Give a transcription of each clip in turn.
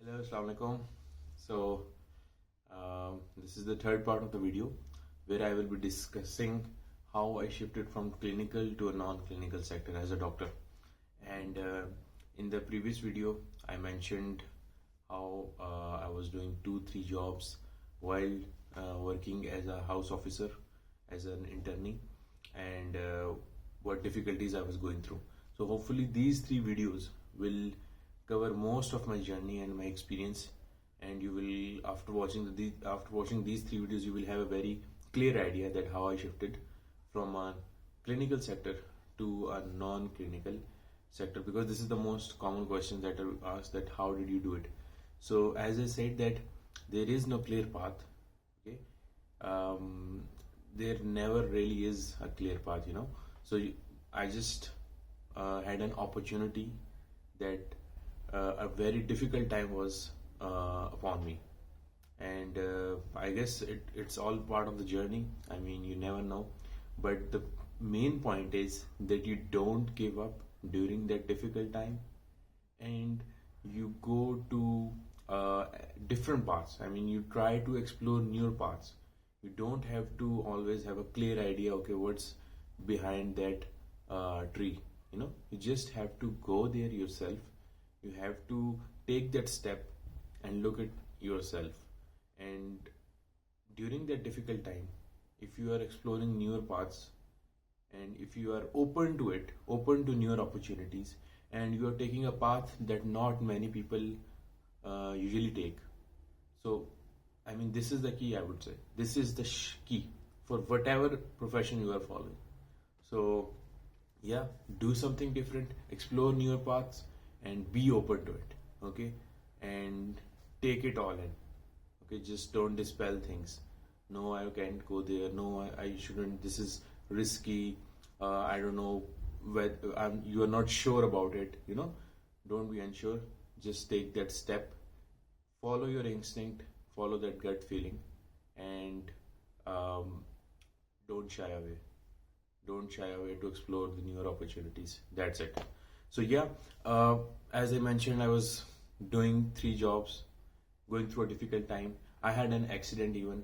Hello, Assalamu alaikum. So, this is the third part of the video where I will be discussing how I shifted from clinical to a non-clinical sector as a doctor. And in the previous video, I mentioned how I was doing 2-3 jobs while working as a house officer, as an internee, and what difficulties I was going through. So, hopefully, these 3 videos will cover most of my journey and my experience, and you will, after watching these 3 videos, you will have a very clear idea that how I shifted from a clinical sector to a non-clinical sector, because this is the most common question that are asked, that how did you do it. So as I said, that there is no clear path. Okay, there never really is a clear path, so I just had an opportunity that a very difficult time was upon me, and I guess it's all part of the journey. I mean, you never know, but the main point is that you don't give up during that difficult time, and you go to different paths. I mean, you try to explore newer paths. You don't have to always have a clear idea, okay, what's behind that tree. You just have to go there yourself. You have to take that step and look at yourself. And during that difficult time, if you are exploring newer paths, and if you are open to it, open to newer opportunities, and you are taking a path that not many people usually take. So, I mean, this is the key, I would say. This is the key for whatever profession you are following. So, yeah, do something different, explore newer paths, and be open to it. Okay, and take it all in. Okay, just don't dispel things. No, I can't go there. No, I shouldn't. This is risky. I don't know whether you are not sure about it. Don't be unsure. Just take that step. Follow your instinct. Follow that gut feeling, and don't shy away. Don't shy away to explore the newer opportunities. That's it. So yeah, as I mentioned, I was doing 3 jobs, going through a difficult time. I had an accident even.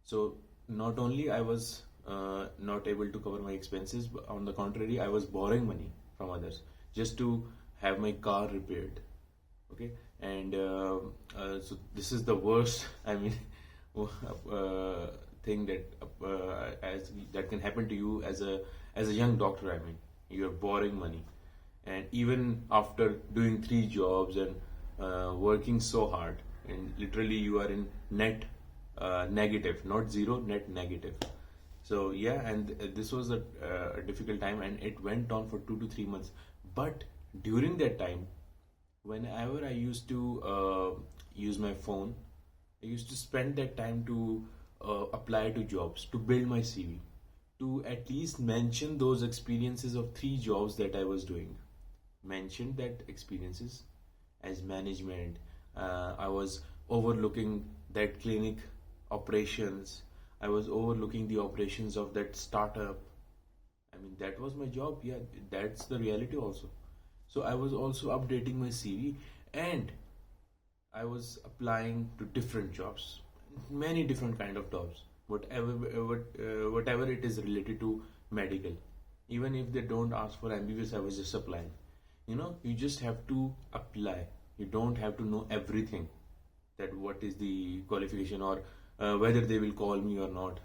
So not only I was not able to cover my expenses, but on the contrary, I was borrowing money from others just to have my car repaired. Okay, and so this is the worst. I mean, thing that can happen to you as a young doctor. I mean, you are borrowing money, and even after doing 3 jobs and working so hard, and literally you are in net negative, not zero, net negative. So yeah, and this was a difficult time, and it went on for 2 to 3 months. But during that time, whenever I used to use my phone, I used to spend that time to apply to jobs, to build my CV, to at least mention those experiences of 3 jobs that I was doing. Mentioned that experiences as management. I was overlooking that clinic operations. I was overlooking the operations of that startup. I mean, that was my job. Yeah, that's the reality also. So I was also updating my CV, and I was applying to different jobs, many different kind of jobs, whatever it is related to medical. Even if they don't ask for MBBS, I was just applying. You just have to apply. You don't have to know everything, that what is the qualification, or whether they will call me or not.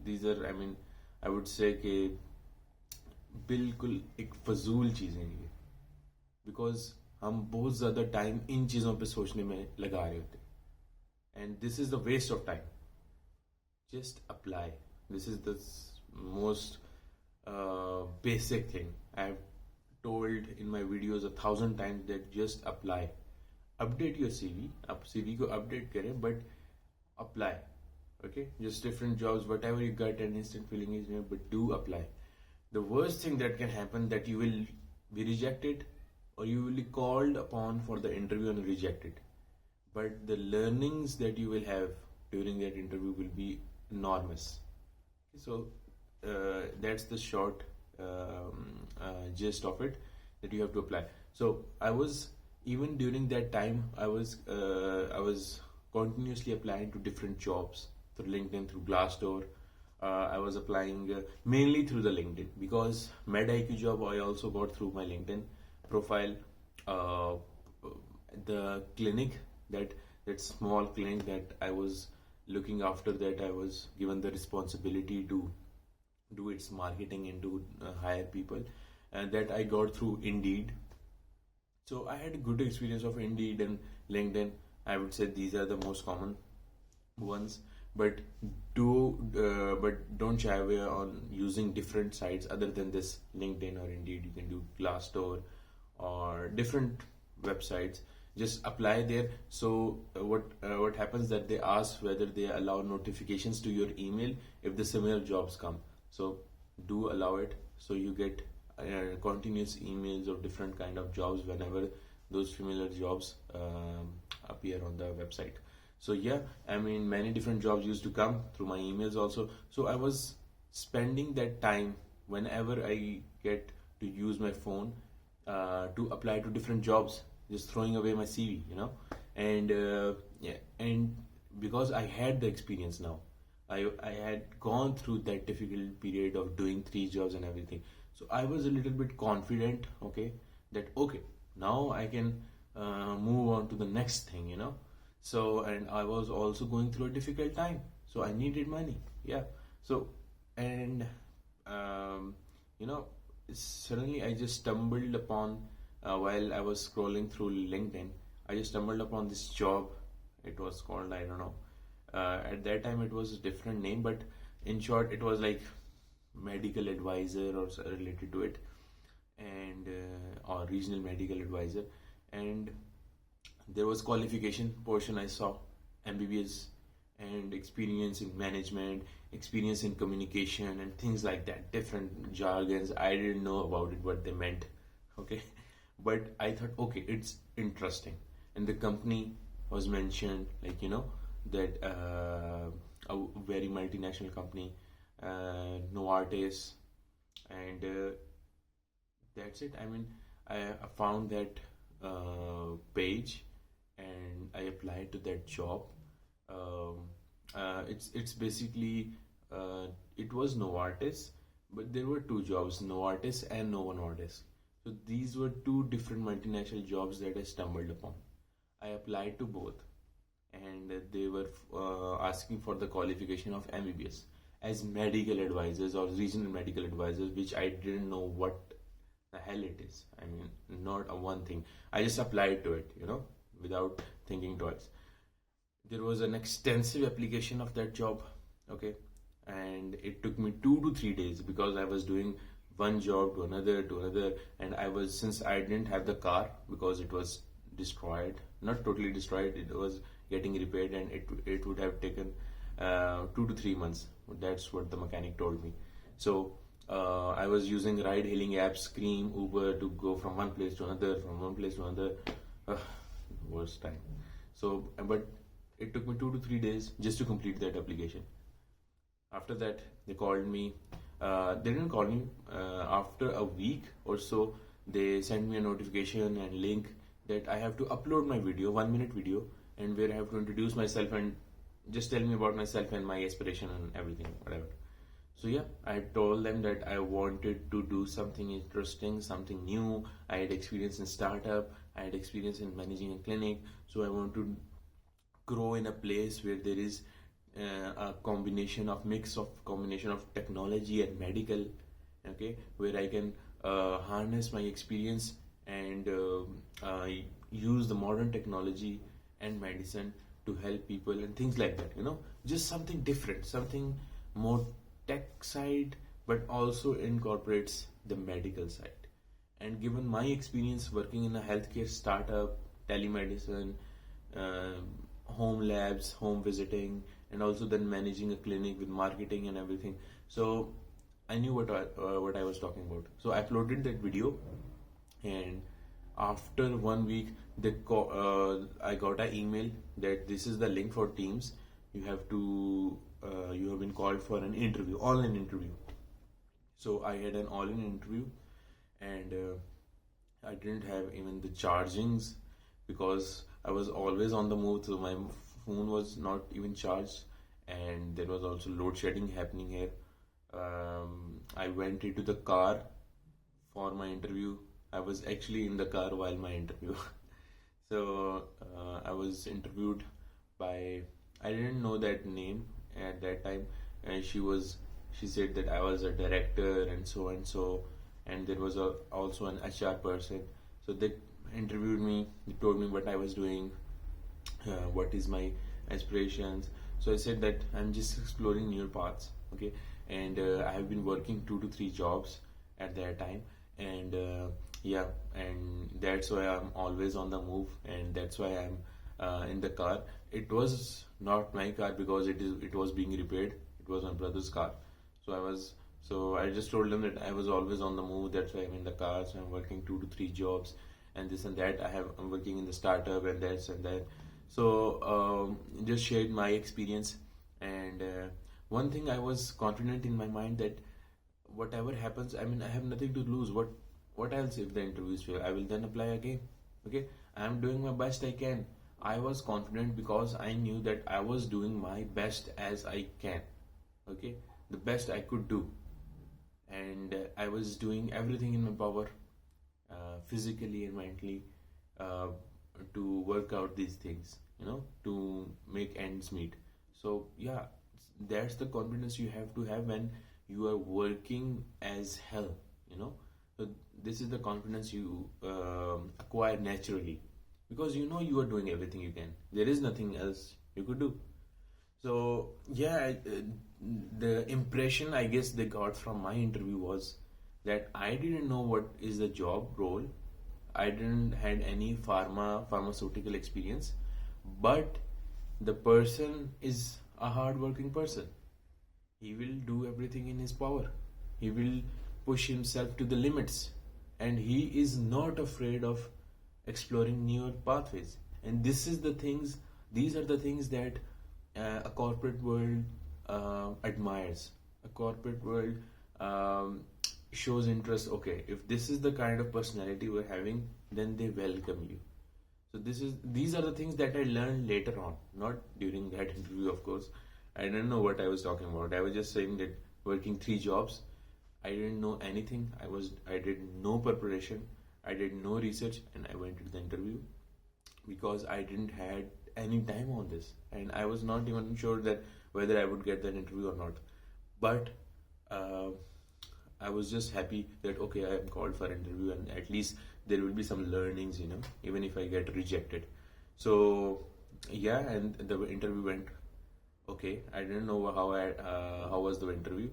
These are, I mean, I would say कि बिल्कुल एक फजूल चीज़ें हैं ये, because हम बहुत ज़्यादा टाइम इन चीज़ों पे सोचने में लगा रहे होते, and this is the waste of time. Just apply. This is the most basic thing. I have told in my videos 1,000 times that just apply. Update your CV. आप CV को update करें, but apply. Okay, just different jobs, whatever you got an instant feeling is, but do apply. The worst thing that can happen, that you will be rejected, or you will be called upon for the interview and rejected. But the learnings that you will have during that interview will be enormous. So that's the short gist of it, that you have to apply. So I was even during that time, I was continuously applying to different jobs through LinkedIn, through Glassdoor. I was applying mainly through the LinkedIn, because MedIQ job I also got through my LinkedIn profile. Uh, the clinic, that that small clinic that I was looking after, that I was given the responsibility to do its marketing and to hire people, and that I got through Indeed. So I had a good experience of Indeed and LinkedIn. I would say these are the most common ones. But but don't shy away on using different sites other than this LinkedIn or Indeed. You can do Glassdoor or different websites. Just apply there. So what happens, that they ask whether they allow notifications to your email if the similar jobs come. So do allow it, so you get continuous emails of different kind of jobs whenever those familiar jobs appear on the website. So yeah, I mean, many different jobs used to come through my emails also. So I was spending that time whenever I get to use my phone to apply to different jobs, just throwing away my CV, and yeah, and because I had the experience now, I had gone through that difficult period of doing three jobs and everything. So I was a little bit confident, okay, that okay, now I can move on to the next thing, So, and I was also going through a difficult time, so I needed money, yeah. So, and um, you know, suddenly I just stumbled upon, while I was scrolling through LinkedIn, I just stumbled upon this job. It was called, I don't know. At that time, it was a different name, but in short, it was like medical advisor or related to it, and or regional medical advisor. And there was qualification portion, I saw MBBS and experience in management, experience in communication, and things like that. Different jargons. I didn't know about it, what they meant. Okay, but I thought, okay, it's interesting. And the company was mentioned, like, that a very multinational company, Novartis, and that's it. I mean, I found that page, and I applied to that job. Um, it's basically it was Novartis, but there were two jobs, Novartis and Novo Nordisk. So these were two different multinational jobs that I stumbled upon. I applied to both, and they were asking for the qualification of MBBS as medical advisors or regional medical advisors, which I didn't know what the hell it is. I mean, not a one thing. I just applied to it, without thinking twice. There was an extensive application of that job, okay, and it took me 2 to 3 days, because I was doing one job to another, and I was, since I didn't have the car because it was destroyed, not totally destroyed, it was getting repaired, and it would have taken 2 to 3 months. That's what the mechanic told me. So I was using ride hailing apps, Scream, Uber, to go from one place to another, from one place to another. Worst time. So, but it took me 2 to 3 days just to complete that application. After that, they called me. They didn't call me. After a week or so, they sent me a notification and link that I have to upload my video, 1 minute video, and where I have to introduce myself and just tell me about myself and my aspiration and everything, whatever. So yeah, I told them that I wanted to do something interesting, something new. I had experience in startup, I had experience in managing a clinic, so I want to grow in a place where there is a combination of technology and medical, okay, where I can harness my experience and use the modern technology and medicine to help people and things like that, just something different, something more tech side, but also incorporates the medical side. And given my experience working in a healthcare startup, telemedicine, uh, home labs, home visiting, and also then managing a clinic with marketing and everything, so I knew what I was talking about. So I uploaded that video, and after 1 week, I got an email that this is the link for Teams. You have been called for an interview, online interview. So I had an online interview, and I didn't have even the chargings. because I was always on the move, so my phone was not even charged, and there was also load shedding happening here. I went into the car for my interview. I was actually in the car while my interview. So I was interviewed by, I didn't know that name at that time, and she said that I was a director and so, and there was also an HR person. So they interviewed me. They told me what I was doing, what is my aspirations. So I said that I'm just exploring new paths, okay, and I have been working 2 to 3 jobs at that time, and yeah, and that's why I'm always on the move, and that's why I'm in the car. It was not my car because it was being repaired. It was my brother's car. So I just told them that I was always on the move. That's why I'm in the car. So I'm working 2 to 3 jobs and this and that. I'm working in the startup and that's and that. So just shared my experience, and one thing I was confident in my mind that whatever happens, I mean, I have nothing to lose. What else if the interviews fail? I will then apply again. Okay, I am doing my best I can. I was confident because I knew that I was doing my best as I can. Okay, the best I could do, and I was doing everything in my power, physically and mentally, uh, to work out these things, to make ends meet. So yeah, that's the confidence you have to have when you are working as hell. So this is the confidence you acquire naturally, because you are doing everything you can. There is nothing else you could do. So yeah, the impression I guess they got from my interview was that I didn't know what is the job role. I didn't had any pharmaceutical experience, but the person is a hardworking person. He will do everything in his power. He will push himself to the limits, and he is not afraid of exploring newer pathways. And these are the things that a corporate world admires. A corporate world shows interest. Okay, if this is the kind of personality we're having, then they welcome you. So these are the things that I learned later on, not during that interview, of course. I didn't know what I was talking about. I was just saying that working 3 jobs, I didn't know anything. I did no preparation. I did no research, and I went to the interview because I didn't had any time on this, and I was not even sure that whether I would get that interview or not. But uh, I was just happy that okay, I am called for interview, and at least there will be some learnings, even if I get rejected. So yeah, and the interview went okay. I didn't know how was the interview,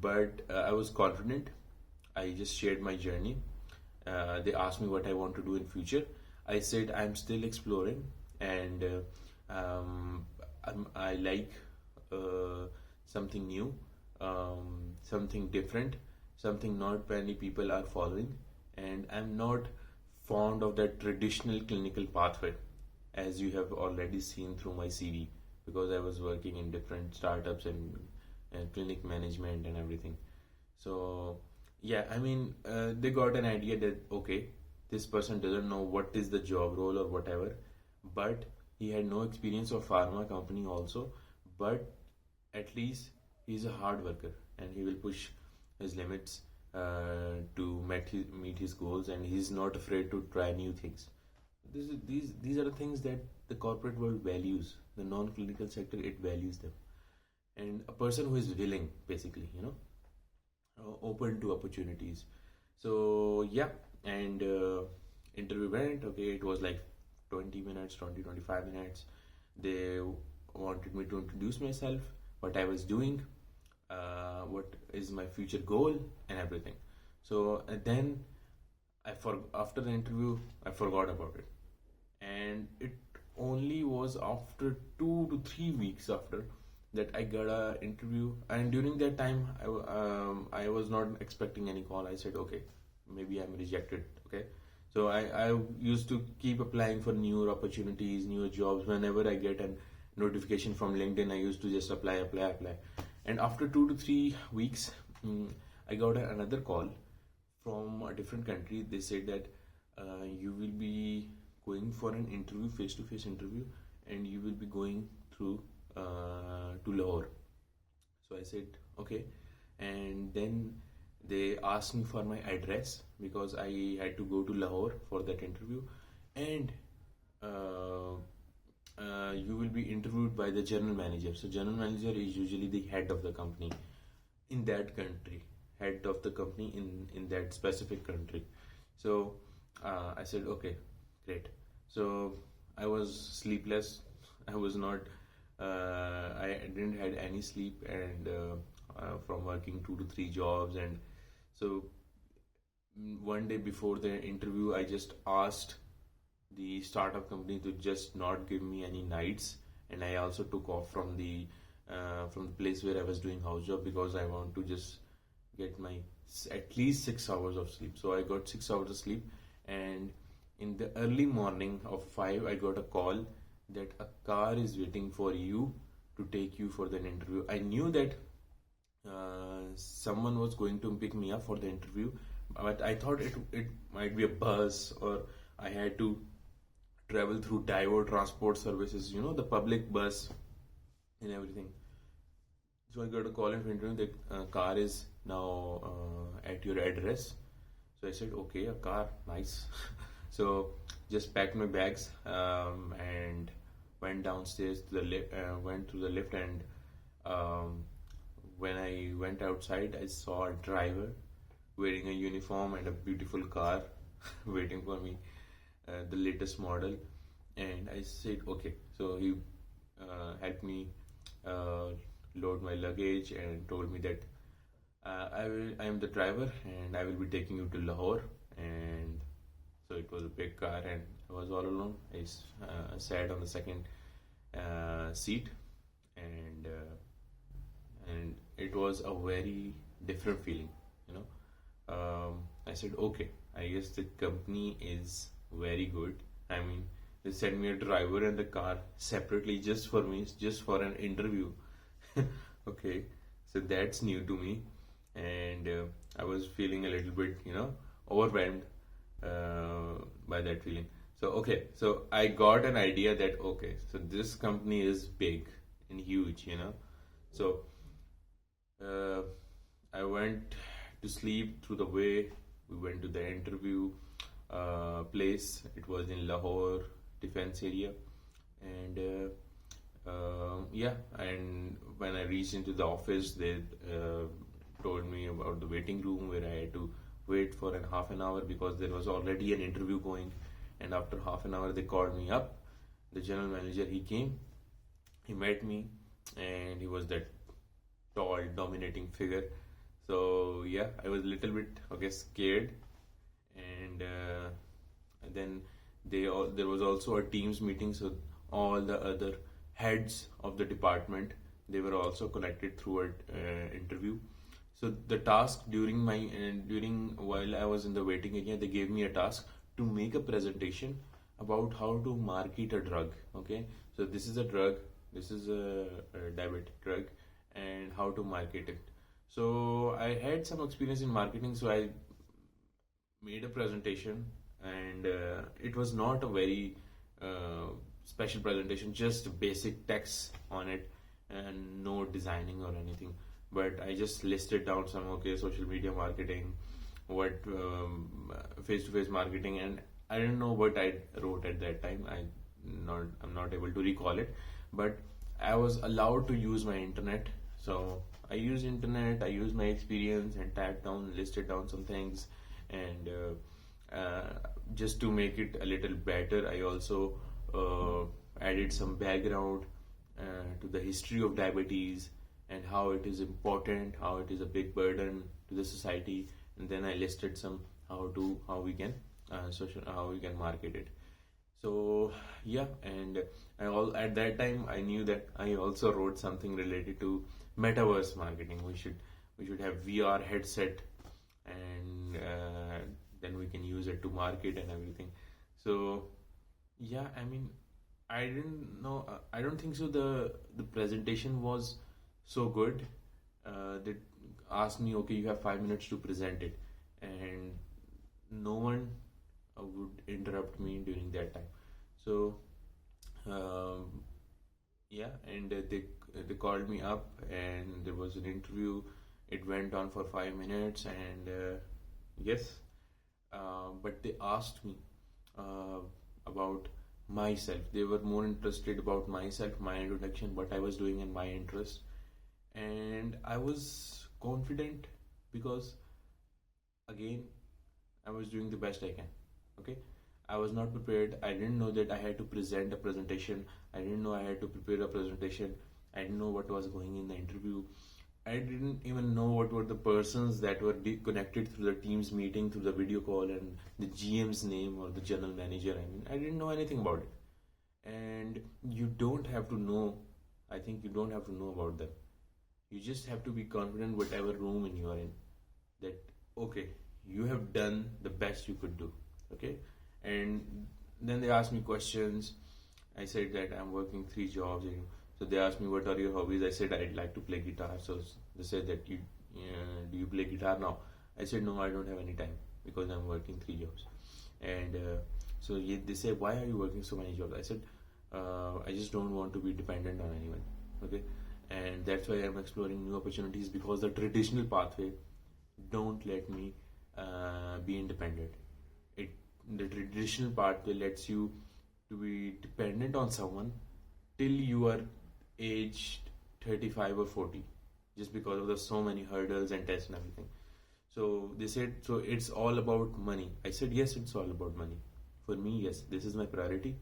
but I was confident. I just shared my journey. They asked me what I want to do in future. I said I'm still exploring, and I like something new, something different, something not many people are following, and I'm not fond of that traditional clinical pathway, as you have already seen through my CV, because I was working in different startups and clinic management and everything. So yeah, I mean, they got an idea that okay, this person doesn't know what is the job role or whatever, but he had no experience of pharma company also, but at least he's a hard worker and he will push his limits to meet his goals, and he's not afraid to try new things. These are the things that the corporate world values. The non-clinical sector, it values them, and a person who is willing, basically, open to opportunities. So yeah, and interview went okay. It was like 20 minutes, 20-25 minutes. They wanted me to introduce myself, what I was doing, what is my future goal, and everything. So then after the interview, I forgot about it, and it only was after 2 to 3 weeks after that I got a interview. And during that time, I was not expecting any call. I said, okay, maybe I'm rejected. Okay, so I used to keep applying for newer opportunities, newer jobs. Whenever I get a notification from LinkedIn, I used to just apply. And after 2 to 3 weeks, I got another call from a different country. They said that you will be going for an interview, face-to-face interview, and you will be going through to Lahore. So I said, okay. And then they asked me for my address because I had to go to Lahore for that interview. And uh, you will be interviewed by the general manager. So general manager is usually the head of the company in that country, head of the company in that specific country. So I said, okay, great. So I was sleepless. I was not. I didn't had any sleep, and from working 2 to 3 jobs, and so one day before the interview, I just asked the startup company to just not give me any nights, and I also took off from the place where I was doing house job because I want to just get my at least 6 hours of sleep. So I got 6 hours of sleep, and in the early morning of 5, I got a call that a car is waiting for you to take you for the interview. I knew that someone was going to pick me up for the interview, but I thought it might be a bus, or I had to travel through Divo Transport Services, the public bus and everything. So I got a call in interview that car is now at your address. So I said, okay, a car, nice. So just packed my bags and went downstairs to the lift, went through the lift, and when I went outside, I saw a driver wearing a uniform and a beautiful car waiting for me, the latest model. And I said, okay. So he helped me load my luggage and told me that I am the driver and I will be taking you to Lahore. And so it was a big car, and I was all alone. I sat on the second seat, and it was a very different feeling. I said, okay, I guess the company is very good. I mean, they sent me a driver and the car separately just for me, just for an interview. Okay, so that's new to me, and I was feeling a little bit, overwhelmed by that feeling. So okay, so I got an idea that okay, so this company is big and huge. So uh, I went to sleep through the way we went to the interview place. It was in Lahore defense area, and yeah, and when I reached into the office, they told me about the waiting room where I had to wait for half an hour because there was already an interview going. And after half an hour, they called me up. The general manager, he came, he met me, and he was that tall, dominating figure. So yeah, I was a little bit scared, and then there was also a teams meeting, so all the other heads of the department, they were also connected through an interview. So the task during while I was in the waiting area, they gave me a task to make a presentation about how to market a drug. Okay, so this is a drug, this is a diabetic drug, and how to market it. So I had some experience in marketing, so I made a presentation, and it was not a very special presentation, just basic text on it and no designing or anything. But I just listed down some social media marketing, what face-to-face marketing, and I don't know what I wrote at that time. I'm not able to recall it, but I was allowed to use my internet. So I used internet, I used my experience and listed down some things, and just to make it a little better, I also added some background to the history of diabetes and how it is important, how it is a big burden to the society, and then I listed some how we can market it. So yeah, and at that time I knew that I also wrote something related to metaverse marketing. We should have VR headset, and then we can use it to market and everything. So yeah, I mean, I didn't know. I don't think so. The presentation was so good. They asked me, okay, you have 5 minutes to present it, and no one would interrupt me during that time. So um, yeah, and they called me up, and there was an interview. It went on for 5 minutes, and yes, but they asked me uh, about myself. They were more interested about myself, my introduction, what I was doing, and my interest. And I was confident because again, I was doing the best I can. Okay, I was not prepared. I didn't know that I had to present a presentation. I didn't know I had to prepare a presentation. I didn't know what was going in the interview. I didn't even know what were the persons that were connected through the Teams meeting, through the video call, and the GM's name or the general manager. I mean, I didn't know anything about it. And you don't have to know, I think you don't have to know about them. You just have to be confident whatever room you are in, that okay, you have done the best you could do. Okay, and then they asked me questions. I said that I'm working 3 jobs, and so they asked me what are your hobbies. I said I'd like to play guitar. So they said that you do you play guitar now? I said no, I don't have any time because I'm working 3 jobs. And so they said, why are you working so many jobs? I said I just don't want to be dependent on anyone. Okay, and that's why I'm exploring new opportunities, because the traditional pathway don't let me be independent. It The traditional pathway lets you to be dependent on someone till you are aged 35 or 40, just because of the so many hurdles and tests and everything. So they said, so it's all about money. I said yes, it's all about money. For me, yes, this is my priority,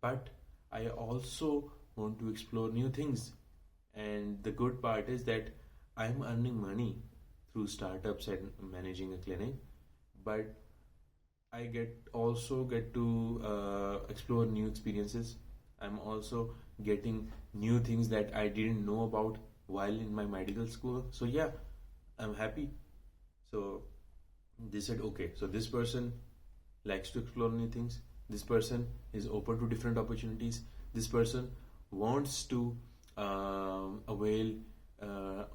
but I also want to explore new things. And the good part is that I'm earning money through startups and managing a clinic, but I get to explore new experiences. I'm also getting new things that I didn't know about while in my medical school. So yeah, I'm happy. So they said, okay, so this person likes to explore new things. This person is open to different opportunities. This person wants to avail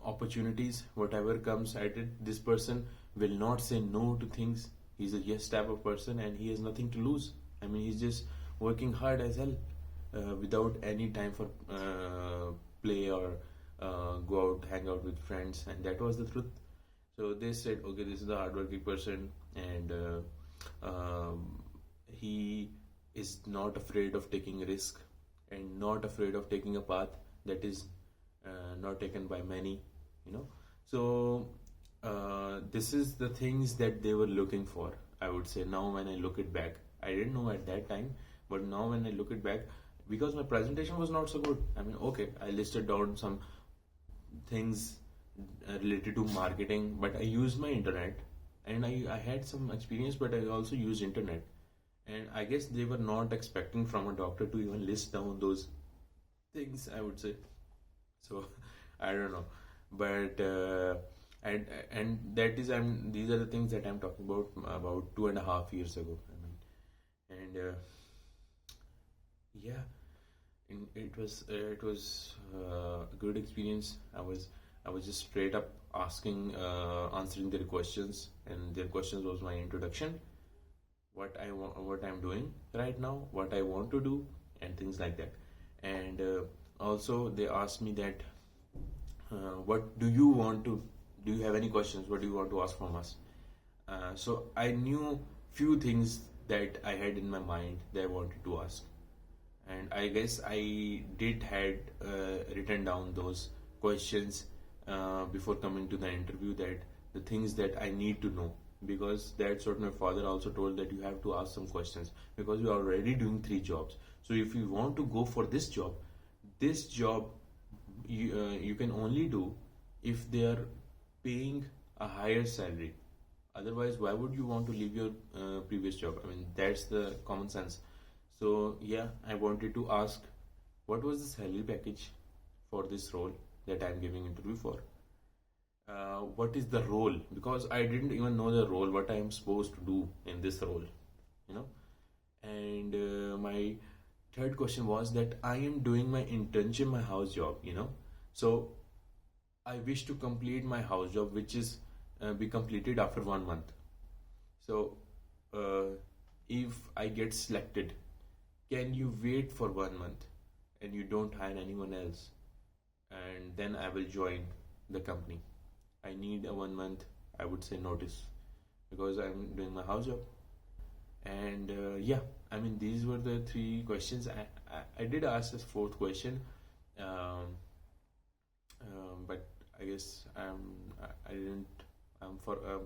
opportunities, whatever comes at it. This person will not say no to things. He's a yes type of person, and he has nothing to lose. I mean, he's just working hard as hell without any time for play or go out, hang out with friends, and that was the truth. So they said, okay, this is a hardworking person, and he is not afraid of taking risk and not afraid of taking a path that is not taken by many, you know. So this is the things that they were looking for, I would say. Now when I look it back, I didn't know at that time, but now when I look it back, because my presentation was not so good. I mean, okay, I listed down some things related to marketing, but I used my internet, and I had some experience, but I also used internet. And I guess they were not expecting from a doctor to even list down those things, I would say. So I don't know, but and that is, these are the things that I'm talking about 2.5 years ago. I mean, and yeah, and it was a good experience. I was just straight up answering their questions, and their questions was my introduction, what I want, what I'm doing right now, what I want to do, and things like that. And also they asked me that what do you want to, do you have any questions, what do you want to ask from us? So I knew few things that I had in my mind that I wanted to ask, and I guess I did had written down those questions before coming to the interview, that the things that I need to know, because that's what my father also told, that you have to ask some questions, because you are already doing 3 jobs. So if you want to go for this job you can only do if they are paying a higher salary. Otherwise, why would you want to leave your previous job? I mean, that's the common sense. So yeah, I wanted to ask, what was the salary package for this role that I'm giving interview for? What is the role? Because I didn't even know the role, what I am supposed to do in this role, you know. And my third question was that I am doing my internship, my house job, you know. So I wish to complete my house job, which is be completed after 1 month. So if I get selected, can you wait for 1 month and you don't hire anyone else, and then I will join the company? I need a 1 month, I would say, notice, because I'm doing my house job. And yeah, I mean, these were the three questions. I did ask this fourth question, um, but I guess I didn't. I'm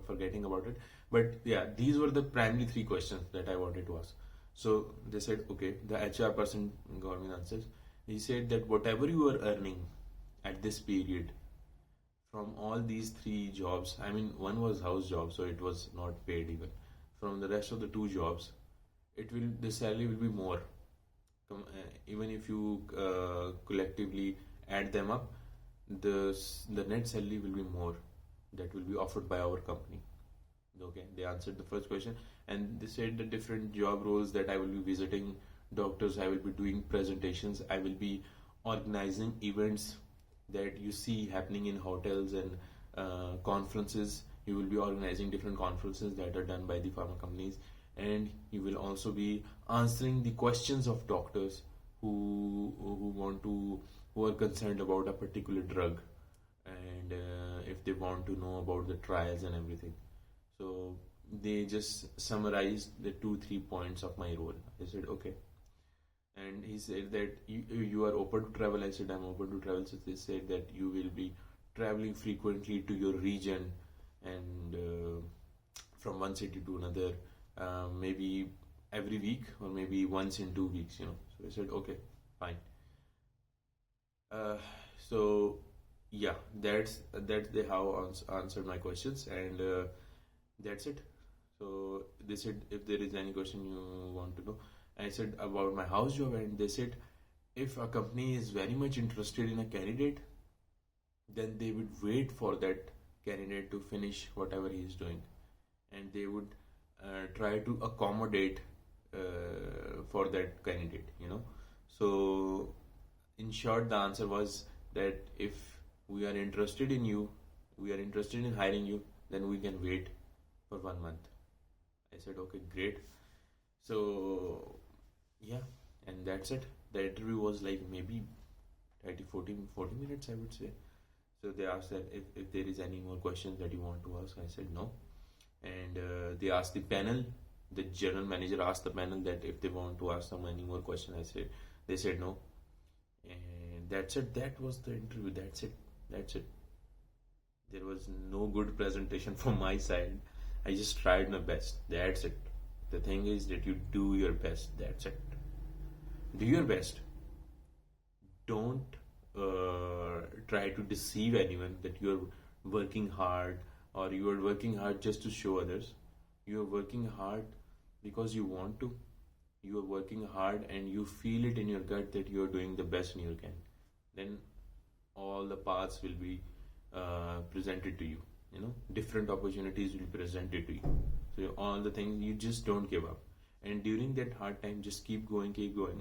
forgetting about it. But yeah, these were the primary three questions that I wanted to ask. So they said, okay, the HR person got me answers. He said that whatever you are earning at this period from all these three jobs, I mean, one was house job, so it was not paid even. From the rest of the two jobs, the salary will be more. Even if you collectively add them up, the net salary will be more that will be offered by our company. Okay, they answered the first question, and they said the different job roles that I will be visiting doctors, I will be doing presentations, I will be organizing events that you see happening in hotels and conferences. You will be organizing different conferences that are done by the pharma companies, and you will also be answering the questions of doctors who are concerned about a particular drug, and if they want to know about the trials and everything. So they just summarized the 2 3 points of my role. I said okay, and he said that you are open to travel. I said I'm open to travel. So they said that you will be traveling frequently to your region, and from one city to another, maybe every week or maybe once in 2 weeks. So I said okay, fine. Uh, so yeah, that's the how answered my questions, and that's it. So they said if there is any question you want to know, I said about my house job, and they said if a company is very much interested in a candidate, then they would wait for that candidate to finish whatever he is doing, and they would try to accommodate for that candidate. So in short, the answer was that if we are interested in you, we are interested in hiring you, then we can wait for 1 month. I said, okay, great. So, yeah, and that's it. The interview was like maybe 30, 40 minutes, I would say. So they asked that if there is any more questions that you want to ask. I said no. And they asked the panel, the general manager asked the panel that if they want to ask them any more questions. They said no. And that's it. That was the interview. That's it. There was no good presentation from my side. I just tried my best. That's it. The thing is that you do your best. That's it. Do your best. Don't try to deceive anyone that you're working hard, or you are working hard just to show others. You are working hard because you want to. You are working hard and you feel it in your gut that you are doing the best you can. Then all the paths will be presented to you. Different opportunities will be presented to you. So all the things, you just don't give up. And during that hard time, just keep going,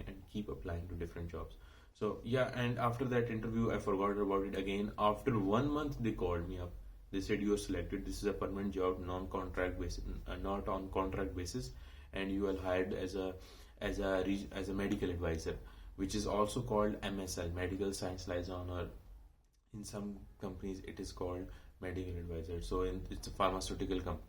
and keep applying to different jobs. So yeah, and after that interview, I forgot about it again. After 1 month, they called me up. They said you are selected. This is a permanent job, non-contract basis, not on contract basis, and you are hired as a medical advisor, which is also called MSL, Medical Science Liaison, or in some companies it is called medical advisor. So it's a pharmaceutical company.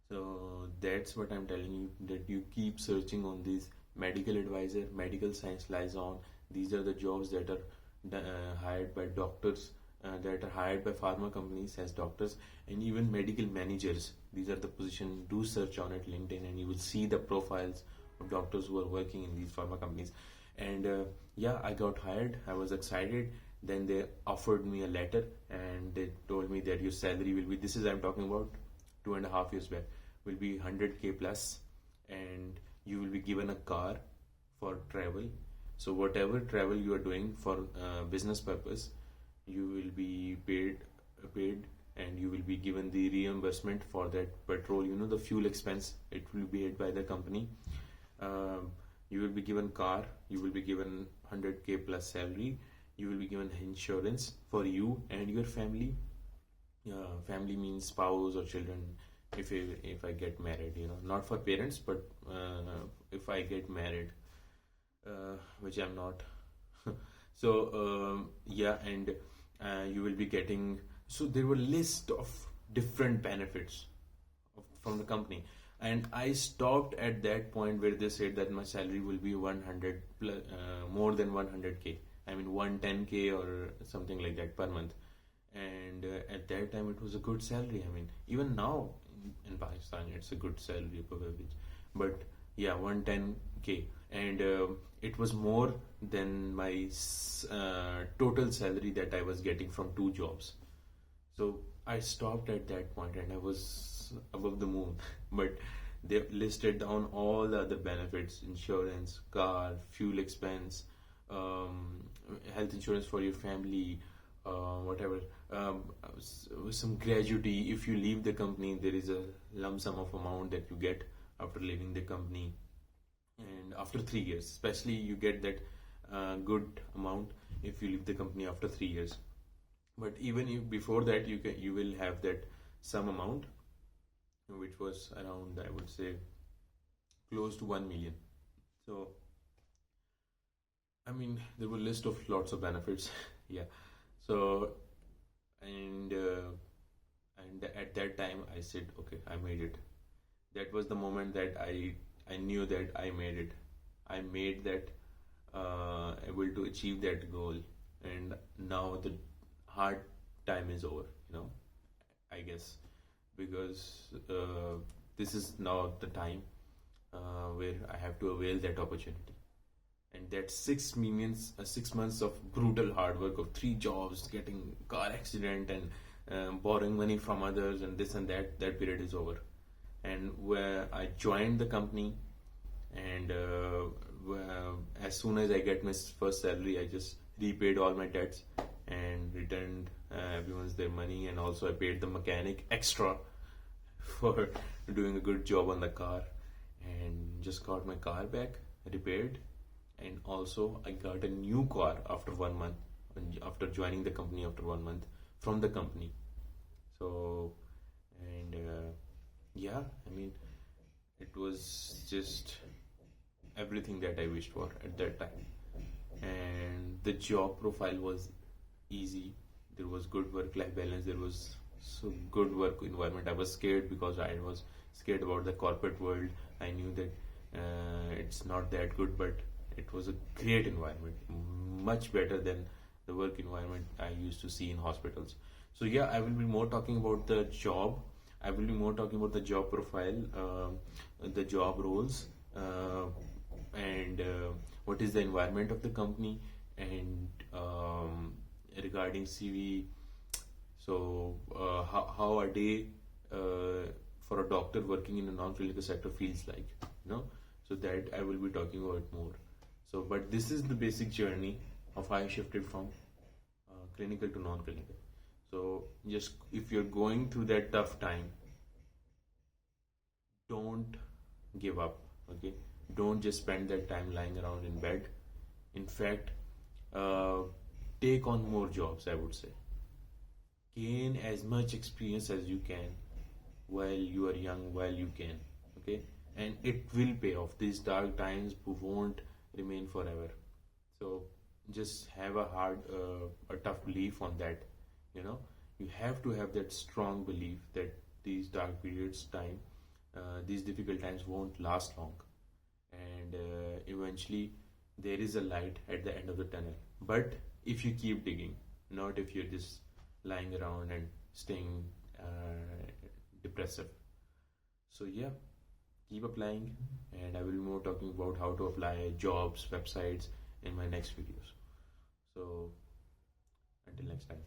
So that's what I'm telling you, that you keep searching on these medical advisor, medical science liaison. These are the jobs that are hired by doctors, that are hired by pharma companies as doctors, and even medical managers. These are the positions. Do search on it, LinkedIn, and you will see the profiles of doctors who are working in these pharma companies. And yeah, I got hired. I was excited. Then they offered me a letter, and they told me that your salary will be, this is I'm talking about 2.5 years back, will be 100K plus, and you will be given a car for travel. So whatever travel you are doing for business purpose, you will be paid, and you will be given the reimbursement for that petrol. The fuel expense, it will be paid by the company. You will be given car. You will be given 100K plus salary. You will be given insurance for you and your family. Family means spouse or children. If I get married, not for parents, but if I get married. which I'm not. So yeah, and you will be getting. So there were list of different benefits from the company, and I stopped at that point where they said that my salary will be 100 plus, more than 100K. I mean 110K or something like that per month. And at that time it was a good salary. I mean even now in Pakistan it's a good salary above average, but yeah, 110K. And it was more than my total salary that I was getting from two jobs. So I stopped at that point and I was above the moon. But they listed down all the other benefits: insurance, car, fuel expense, um, health insurance for your family, whatever. Some gratuity. If you leave the company, there is a lump sum of amount that you get after leaving the company. And after 3 years, especially, you get that good amount if you leave the company after 3 years. But even if before that, you will have that some amount, which was around, I would say, close to 1 million. So I mean, there were list of lots of benefits. Yeah. So and at that time, I said, okay, I made it. That was the moment that I knew that I made it. I made that, able to achieve that goal, and now the hard time is over. I guess, because this is now the time where I have to avail that opportunity. And that 6 months of brutal hard work of three jobs, getting car accident, and borrowing money from others, and this and that period is over. And where I joined the company, and as soon as I get my first salary, I just repaid all my debts and returned everyone's their money, and also I paid the mechanic extra for doing a good job on the car, and just got my car back repaired. And also I got a new car after 1 month, after joining the company after 1 month from the company. So, and yeah, I mean, it was just everything that I wished for at that time. And the job profile was easy. There was good work-life balance. There was so good work environment. I was scared because I was scared about the corporate world. I knew that it's not that good, but it was a great environment, much better than the work environment I used to see in hospitals. So yeah, I will be more talking about the job. I will be more talking about the job profile, the job roles, and what is the environment of the company, and regarding CV. So how a day for a doctor working in a non-clinical sector feels like, so that I will be talking about more. So, but this is the basic journey of how I shifted from clinical to non-clinical. So, just if you're going through that tough time, don't give up. Okay, don't just spend that time lying around in bed. In fact, uh, take on more jobs. I would say gain as much experience as you can while you are young, while you can. Okay, and it will pay off. These dark times won't remain forever. So just have a tough belief on that. You have to have that strong belief that these dark periods time, these difficult times won't last long, and eventually there is a light at the end of the tunnel. But if you keep digging, not if you're just lying around and staying depressive. So yeah, keep applying, and I will be more talking about how to apply jobs, websites in my next videos. So until next time.